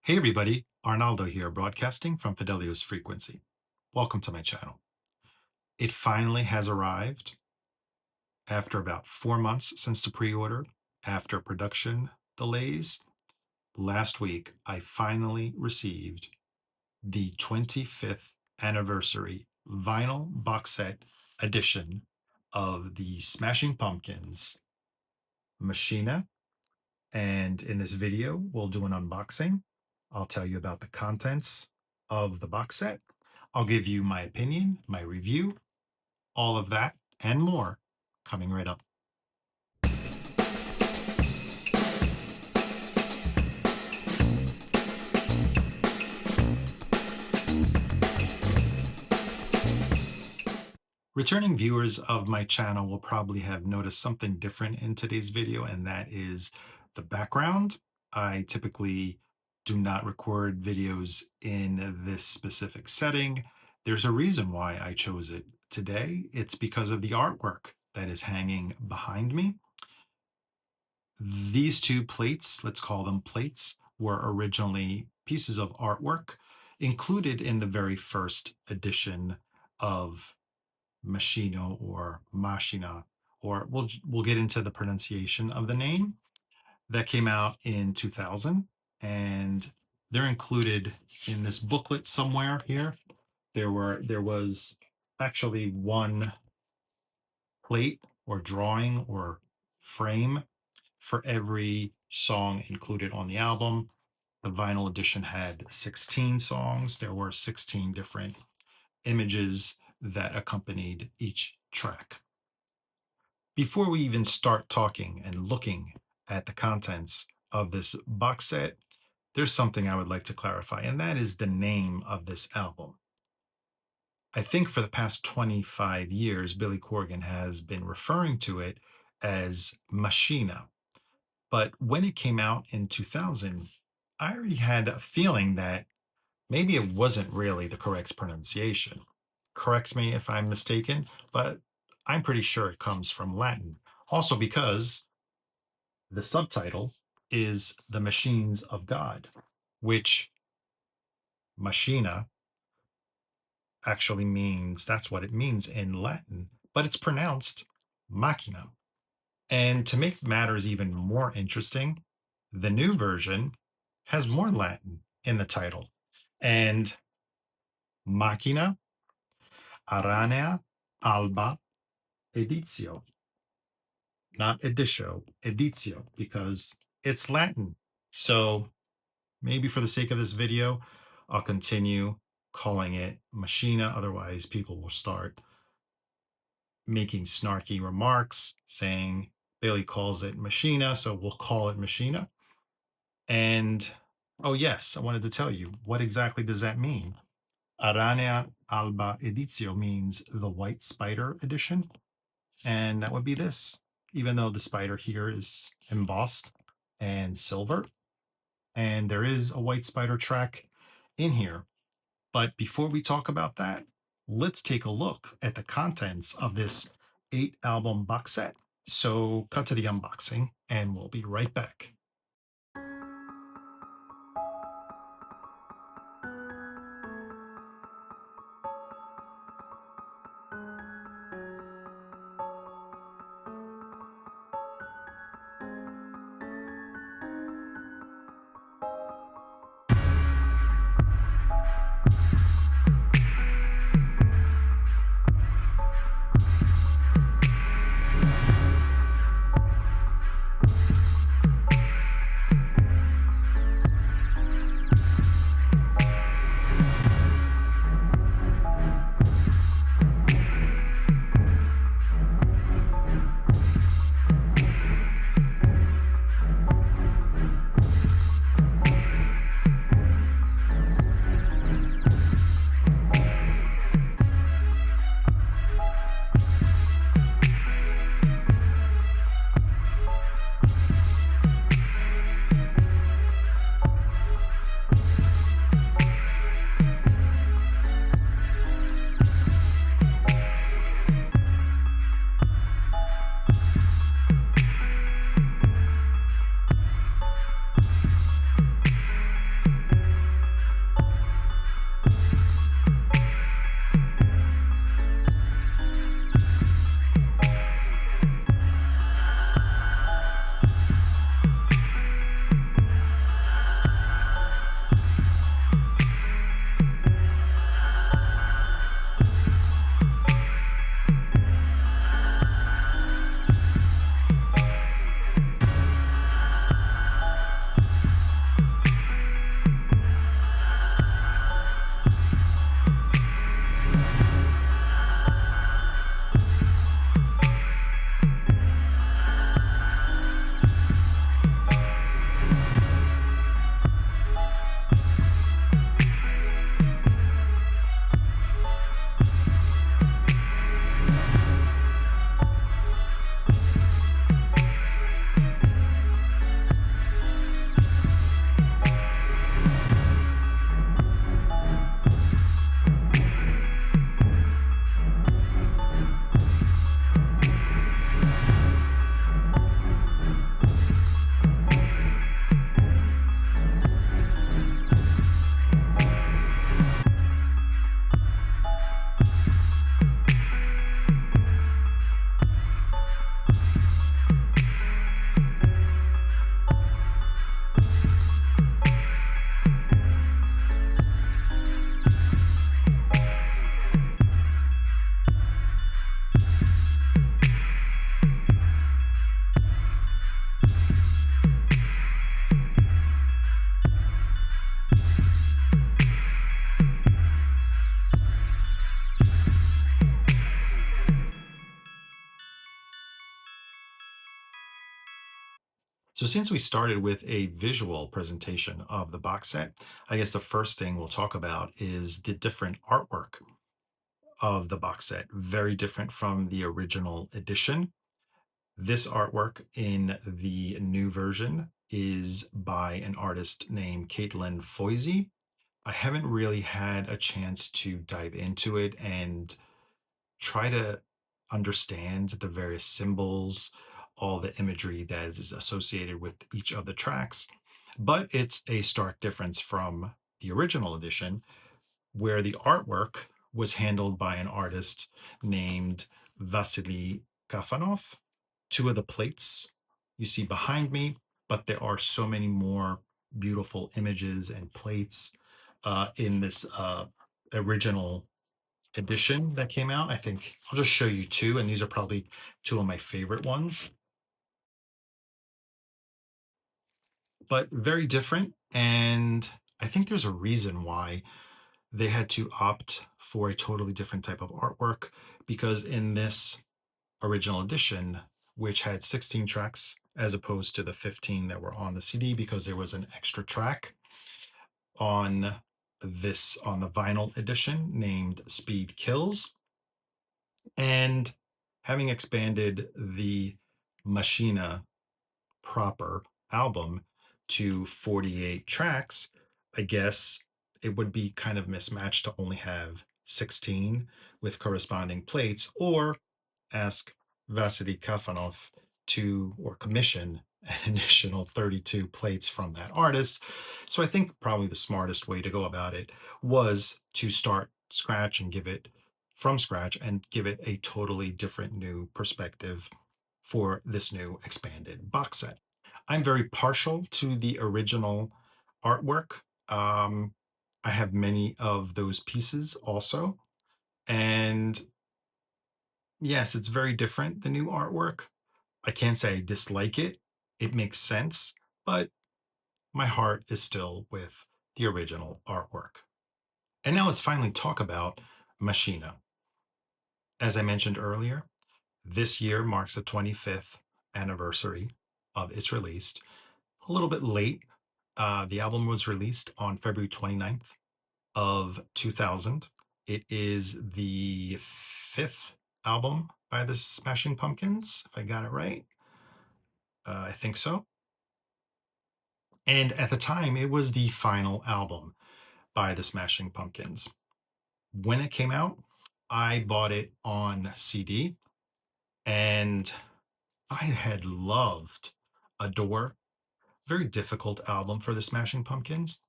Hey everybody, Arnaldo here, broadcasting from Fidelio's Frequency. Welcome to my channel. It finally has arrived after about 4 months since the pre-order, after production delays. Last week, I finally received the 25th anniversary vinyl box set edition of the Smashing Pumpkins Machina. And in this video, we'll do an unboxing. I'll tell you about the contents of the box set. I'll give you my opinion, my review, all of that and more coming right up. Returning viewers of my channel will probably have noticed something different in today's video, and that is the background. I typically do not record videos in this specific setting. There's a reason why I chose it today. It's because of the artwork that is hanging behind me. These two plates, let's call them plates, were originally pieces of artwork included in the very first edition of Machino or Machina, or we'll get into the pronunciation of the name that came out in 2000, and they're included in this booklet somewhere here. There was actually one plate or drawing or frame for every song included on the album. The vinyl edition had 16 songs. There were 16 different images that accompanied each track. Before we even start talking and looking at the contents of this box set, there's something I would like to clarify, and that is the name of this album. I think for the past 25 years, Billy Corgan has been referring to it as Machina. But when it came out in 2000, I already had a feeling that maybe it wasn't really the correct pronunciation. Correct me if I'm mistaken, but I'm pretty sure it comes from Latin. Also, because the subtitle is The Machines of God, which machina actually means, that's what it means in Latin, but it's pronounced machina. And to make matters even more interesting, the new version has more Latin in the title. And Machina, Aranea Alba Editio, not editio, editio, because it's Latin. So maybe for the sake of this video, I'll continue calling it Machina. Otherwise, people will start making snarky remarks saying Bailey calls it Machina, so we'll call it Machina. And oh, yes, I wanted to tell you, what exactly does that mean? Aranea Alba Editio means the White Spider edition. And that would be this, even though the spider here is embossed and silver. And there is a White Spider track in here. But before we talk about that, let's take a look at the contents of this 8-album box set. So cut to the unboxing and we'll be right back. So, since we started with a visual presentation of the box set, I guess the first thing we'll talk about is the different artwork of the box set. Very different from the original edition. This artwork in the new version is by an artist named Katelyn Foisy. I haven't really had a chance to dive into it and try to understand the various symbols, all the imagery that is associated with each of the tracks. But it's a stark difference from the original edition, where the artwork was handled by an artist named Vasily Kafanov. Two of the plates you see behind me, but there are so many more beautiful images and plates in this original edition that came out. I think I'll just show you two, and these are probably two of my favorite ones, but very different. And I think there's a reason why they had to opt for a totally different type of artwork, because in this original edition, which had 16 tracks as opposed to the 15 that were on the CD, because there was an extra track on on the vinyl edition named Speed Kills. And having expanded the Machina proper album to 48 tracks, I guess it would be kind of mismatched to only have 16 with corresponding plates, or ask Vasily Kafanov to or commission an additional 32 plates from that artist. So I think probably the smartest way to go about it was to start scratch and give it from scratch and give it a totally different new perspective for this new expanded box set. I'm very partial to the original artwork. Um, I have many of those pieces also. And yes, it's very different, the new artwork. I can't say I dislike it. It makes sense, but my heart is still with the original artwork. And now let's finally talk about Machina. As I mentioned earlier, this year marks the 25th anniversary of its release. A little bit late. The album was released on February 29th of 2000. It is the fifth album by the Smashing Pumpkins, if I got it right. I think so. And at the time, it was the final album by the Smashing Pumpkins. When it came out, I bought it on CD, and I had loved Adore. Very difficult album for the Smashing Pumpkins.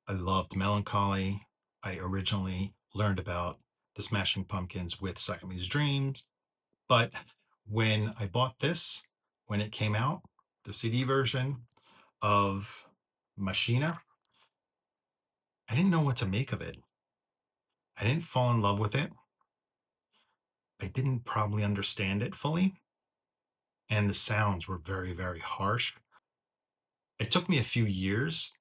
I loved Melancholy. I originally learned about the Smashing Pumpkins with Siamese Dreams. But when I bought this, when it came out, the CD version of Machina, I didn't know what to make of it. I didn't fall in love with it. I didn't probably understand it fully. And the sounds were very, very harsh. It took me a few years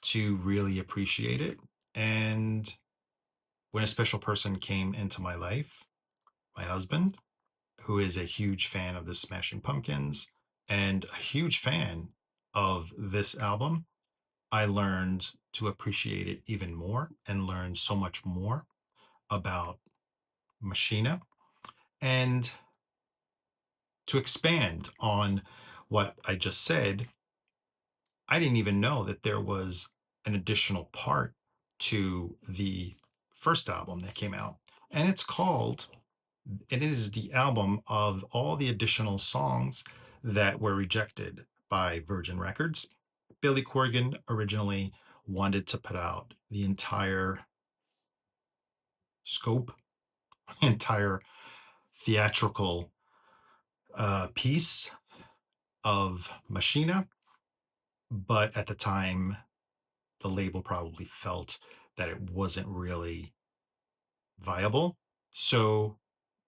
to really appreciate it. And when a special person came into my life, my husband, who is a huge fan of the Smashing Pumpkins and a huge fan of this album, I learned to appreciate it even more and learned so much more about Machina. And to expand on what I just said, I didn't even know that there was an additional part to the first album that came out. And it is the album of all the additional songs that were rejected by Virgin Records. Billy Corgan originally wanted to put out the entire scope, entire theatrical piece of Machina, but at the time, the label probably felt that it wasn't really viable. So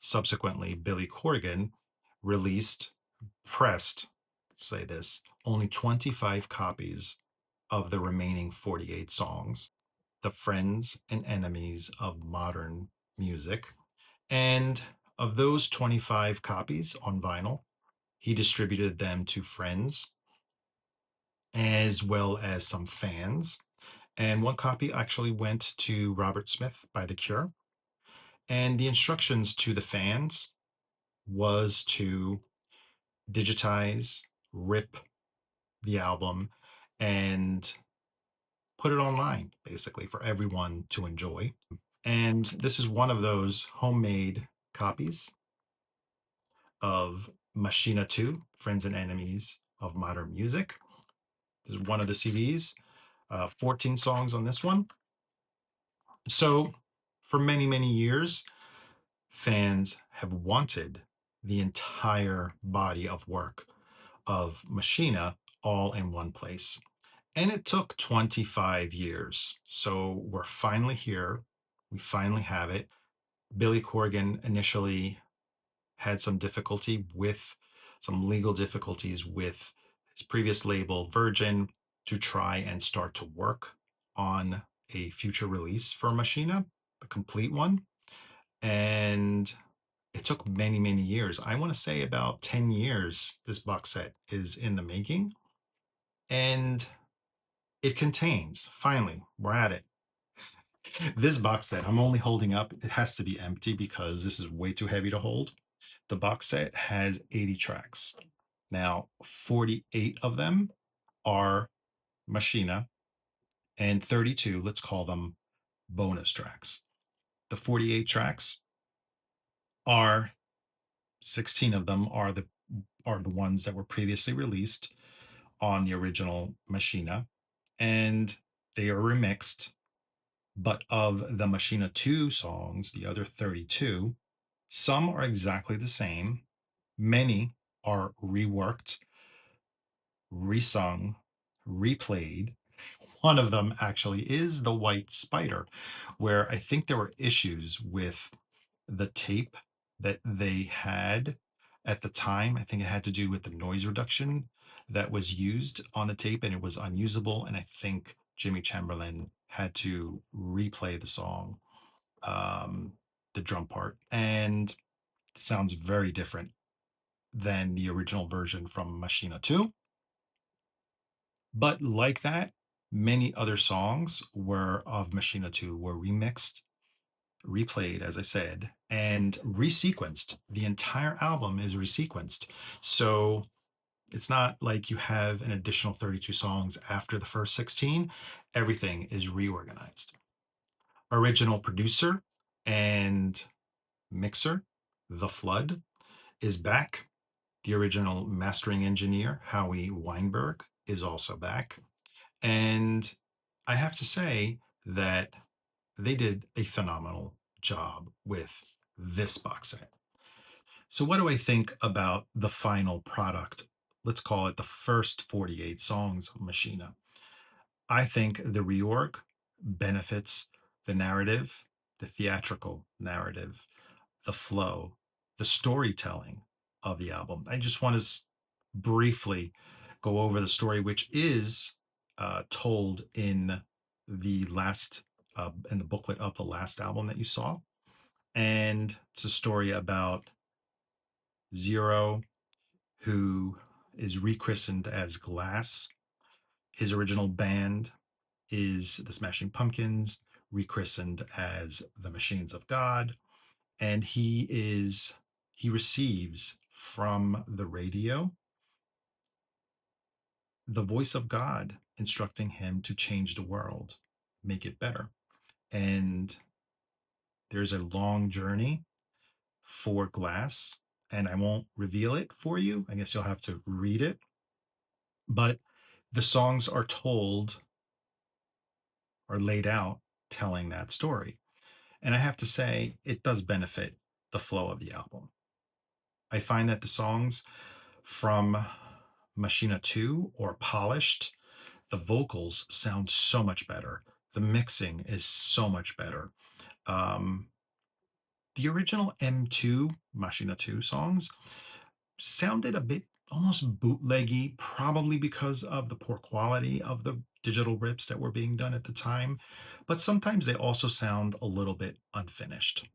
subsequently, Billy Corgan released, pressed, say this, only 25 copies of the remaining 48 songs, the friends and enemies of modern music. And of those 25 copies on vinyl, he distributed them to friends as well as some fans. And one copy actually went to Robert Smith by The Cure. And the instructions to the fans was to digitize, rip the album, and put it online basically for everyone to enjoy. And this is one of those homemade copies of Machina 2, Friends and Enemies of Modern Music. This is one of the CDs, 14 songs on this one. So, for many, many years, fans have wanted the entire body of work of Machina all in one place. And it took 25 years. So, we're finally here. We finally have it. Billy Corgan initially had some difficulty with some legal difficulties with his previous label, Virgin, to try and start to work on a future release for Machina, a complete one. And it took many, many years. I want to say about 10 years, this box set is in the making. And it contains, finally, we're at it. This box set, I'm only holding up, it has to be empty because this is way too heavy to hold. The box set has 80 tracks. Now, 48 of them are Machina, and 32, let's call them bonus tracks. The 48 tracks are 16 of them are the ones that were previously released on the original Machina, and they are remixed. But of the Machina 2 songs, the other 32, some are exactly the same. Many are reworked, resung, replayed. One of them actually is The White Spider, where I think there were issues with the tape that they had at the time. I think it had to do with the noise reduction that was used on the tape and it was unusable. And I think Jimmy Chamberlain had to replay the song, um, the drum part, and it sounds very different than the original version from Machina 2. But like that, many other songs were of Machina 2 were remixed, replayed, as I said, and resequenced. The entire album is resequenced. So it's not like you have an additional 32 songs after the first 16. Everything is reorganized. Original producer and mixer, The Flood, is back. The original mastering engineer, Howie Weinberg, is also back. And I have to say that they did a phenomenal job with this box set. So, what do I think about the final product? Let's call it the first 48 songs of Machina. I think the reorg benefits the narrative, the theatrical narrative, the flow, the storytelling of the album. I just want to briefly go over the story, which is told in the booklet of the last album that you saw, and it's a story about Zero, who is rechristened as Glass. His original band is the Smashing Pumpkins, rechristened as the Machines of God, and he receives from the radio the voice of God instructing him to change the world, make it better. And there's a long journey for Glass, and I won't reveal it for you. I guess you'll have to read it. But the songs are told or laid out telling that story. And I have to say, it does benefit the flow of the album. I find that the songs from Machina 2 or polished, the vocals sound so much better. The mixing is so much better. Um, the original M2 Machina 2 songs sounded a bit almost bootleggy, probably because of the poor quality of the digital rips that were being done at the time. But sometimes they also sound a little bit unfinished.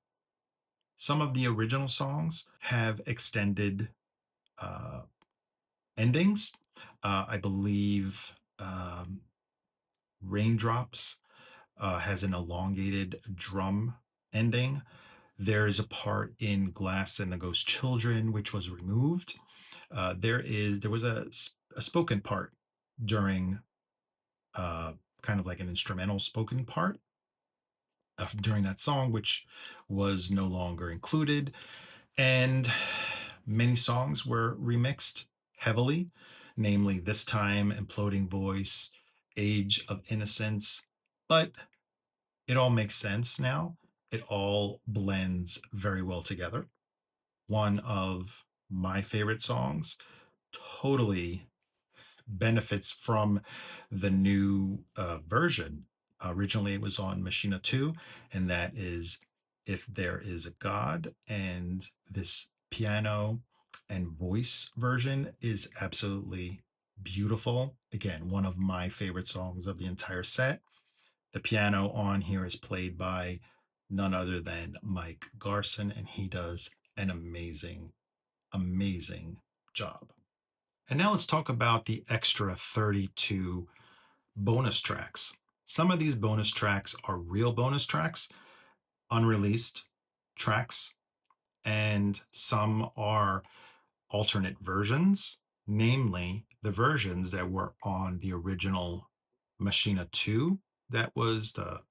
Some of the original songs have extended uh, endings. I believe um, Raindrops has an elongated drum ending. There is a part in Glass and the Ghost Children which was removed. There was a spoken part during uh, kind of like an instrumental spoken part during that song, which was no longer included. And many songs were remixed heavily, namely This Time, Imploding Voice, Age of Innocence. But it all makes sense now. It all blends very well together. One of my favorite songs totally benefits from the new version. Originally, it was on Machina 2, and that is If There Is a God. And this piano and voice version is absolutely beautiful. Again, one of my favorite songs of the entire set. The piano on here is played by none other than Mike Garson, and he does an amazing, amazing job. And now let's talk about the extra 32 bonus tracks. Some of these bonus tracks are real bonus tracks, unreleased tracks, and some are alternate versions, namely the versions that were on the original Machina 2. That was the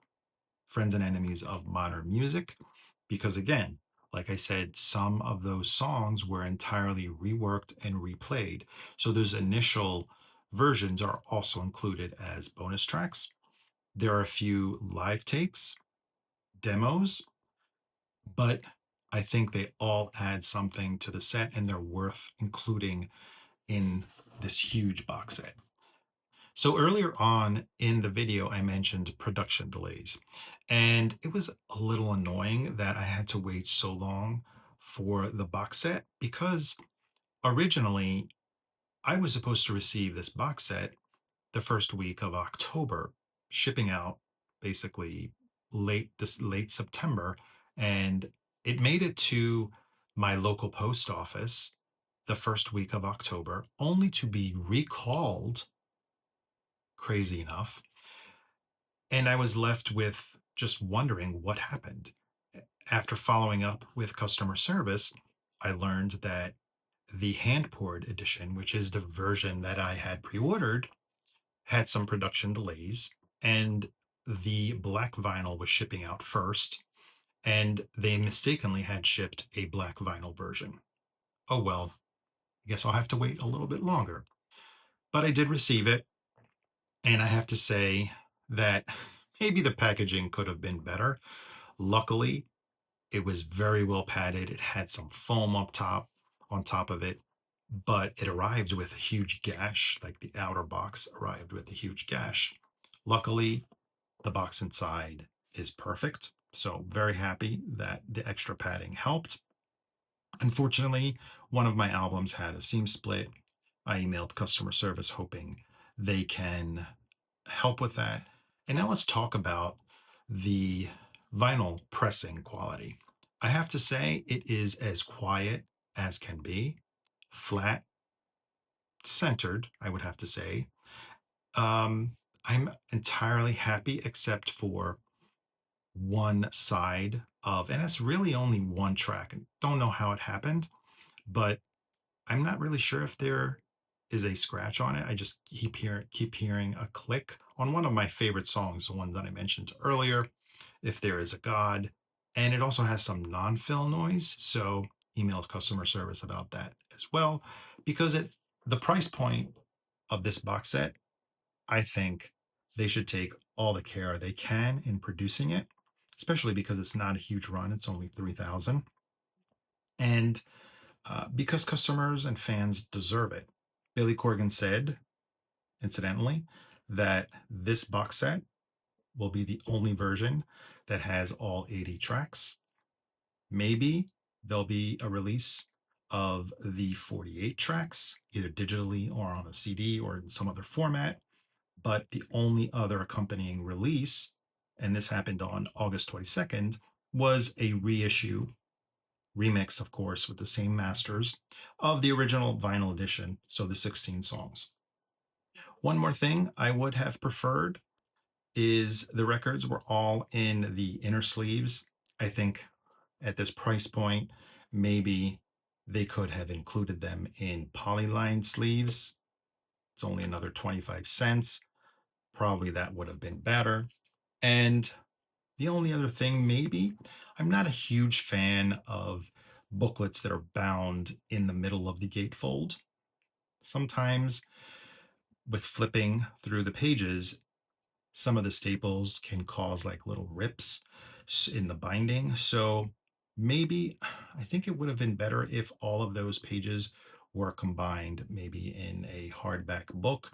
Friends and Enemies of Modern Music, because again, like I said, some of those songs were entirely reworked and replayed. So those initial versions are also included as bonus tracks. There are a few live takes, demos, but I think they all add something to the set and they're worth including in this huge box set. So earlier on in the video, I mentioned production delays, and it was a little annoying that I had to wait so long for the box set because originally I was supposed to receive this box set the first week of October, shipping out basically late September, and it made it to my local post office the first week of October, only to be recalled, crazy enough, and I was left with just wondering what happened. After following up with customer service, I learned that the hand poured edition, which is the version that I had pre ordered, had some production delays, and the black vinyl was shipping out first, and they mistakenly had shipped a black vinyl version. Oh well, I guess I'll have to wait a little bit longer. But I did receive it, and I have to say that maybe the packaging could have been better. Luckily, it was very well padded. It had some foam up top on top of it, but it arrived with a huge gash, like the outer box arrived with a huge gash. Luckily, the box inside is perfect. So, very happy that the extra padding helped. Unfortunately, one of my albums had a seam split. I emailed customer service hoping they can help with that. And now let's talk about the vinyl pressing quality. I have to say, it is as quiet as can be, flat, centered, I would have to say. Um, I'm entirely happy except for one side of, and it's really only one track. I don't know how it happened, but I'm not really sure if there is a scratch on it. I just keep hearing a click on one of my favorite songs, the one that I mentioned earlier, If There Is a God. And it also has some non-fill noise. So emailed customer service about that as well. Because at the price point of this box set, I think they should take all the care they can in producing it, especially because it's not a huge run. It's only 3,000. And because customers and fans deserve it. Billy Corgan said, incidentally, that this box set will be the only version that has all 80 tracks. Maybe there'll be a release of the 48 tracks, either digitally or on a CD or in some other format. But the only other accompanying release, and this happened on August 22nd, was a reissue, remixed, of course, with the same masters of the original vinyl edition, so the 16 songs. One more thing I would have preferred is the records were all in the inner sleeves. I think at this price point, maybe they could have included them in polyline sleeves. It's only another 25 cents. Probably that would have been better. And the only other thing, maybe, I'm not a huge fan of booklets that are bound in the middle of the gatefold. Sometimes with flipping through the pages, some of the staples can cause like little rips in the binding. So maybe I think it would have been better if all of those pages were combined, maybe in a hardback book.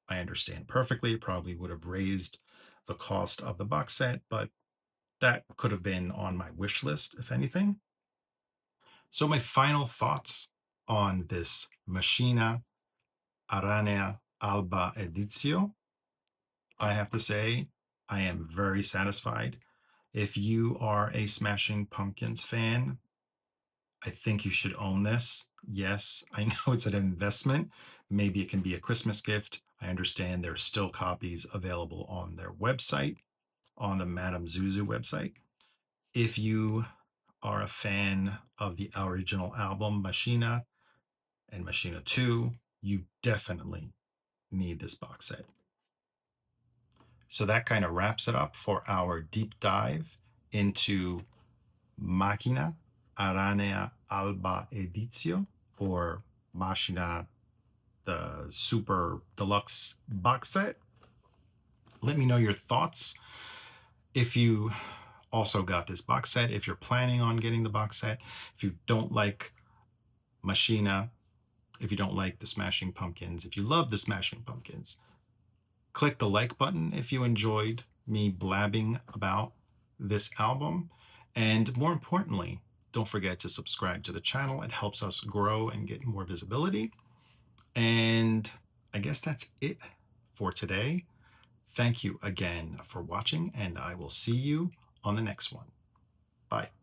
I understand perfectly, it probably would have raised the cost of the box set, but that could have been on my wish list, if anything. So, my final thoughts on this Machina Aranea Alba Editio, I have to say, I am very satisfied. If you are a Smashing Pumpkins fan, I think you should own this. Yes, I know it's an investment. Maybe it can be a Christmas gift. I understand there's still copies available on their website, on the Madame Zuzu website. If you are a fan of the original album Machina and Machina II, you definitely need this box set. So that kind of wraps it up for our deep dive into Machina Aranea Alba Editio, or Machina, the super deluxe box set. Let me know your thoughts. If you also got this box set, if you're planning on getting the box set, if you don't like Machina, if you don't like the Smashing Pumpkins, if you love the Smashing Pumpkins, click the like button if you enjoyed me blabbing about this album. And more importantly, don't forget to subscribe to the channel. It helps us grow and get more visibility. And I guess that's it for today. Thank you again for watching, and I will see you on the next one. Bye.